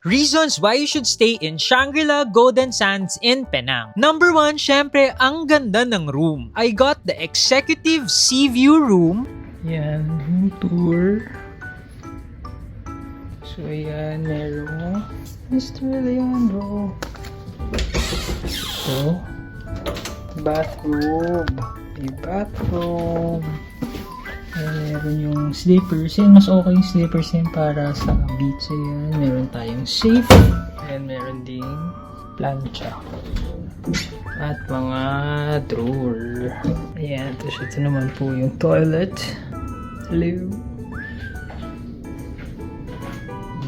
Reasons why you should stay in Shangri-La Golden Sands in Penang. Number 1, syempre, ang ganda ng room. I got the executive sea view room. Yan, room tour. So, yan, meron Mr. Leandro. So, bathrobe. May bathrobe. Ayan, meron yung slippers. Yan, mas okay yung slippers yan para sa beach. Ayan, meron tayong safe. Ayan, meron ding plancha. At mga drawer. Ayan, tapos ito naman po yung toilet. Hello.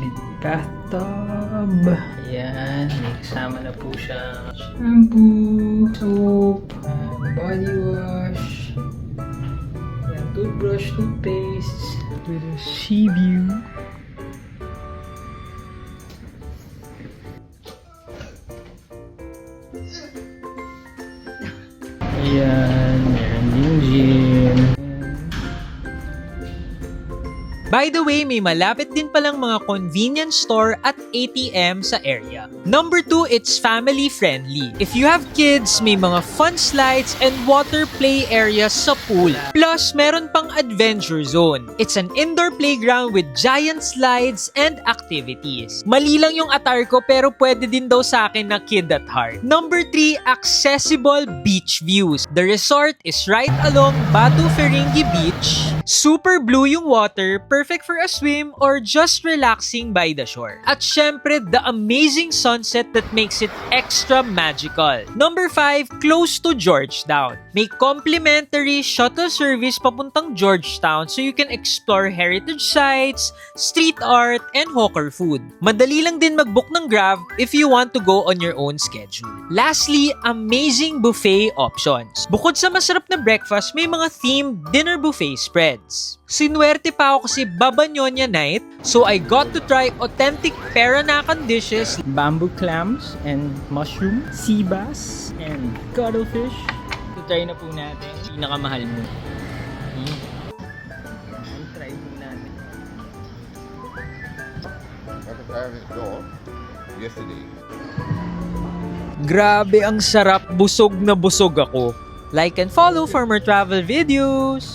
With bathtub. Ayan, may kasama na po siya. Shampoo, soap, body wash. Ayan, toothbrush, toothpaste. With a sea view. Ayan, meron din gym. By the way, may malapit din palang mga convenience store at ATM sa area. Number 2, it's family friendly. If you have kids, may mga fun slides and water play areas sa pool. Plus, meron pang adventure zone. It's an indoor playground with giant slides and activities. Mali lang yung attire ko pero pwede din daw sa akin na kid at heart. Number 3, accessible beach views. The resort is right along Batu Ferringhi Beach. Super blue yung water, perfect for a swim or just relaxing by the shore. At syempre, the amazing sunset that makes it extra magical. Number 5, close to Georgetown. May complimentary shuttle service papuntang Georgetown so you can explore heritage sites, street art, and hawker food. Madali lang din mag-book ng Grab if you want to go on your own schedule. Lastly, amazing buffet options. Bukod sa masarap na breakfast, may mga themed dinner buffet spreads. Sinuwerte pa ako kasi Baba Nyonya night, so I got to try authentic Peranakan dishes. Bamboo clams and mushroom, sea bass, and cuttlefish. Try na po natin. Pinakamahal mo. Try po natin. Yesterday. Grabe ang sarap, busog na busog ako. Like and follow for more travel videos!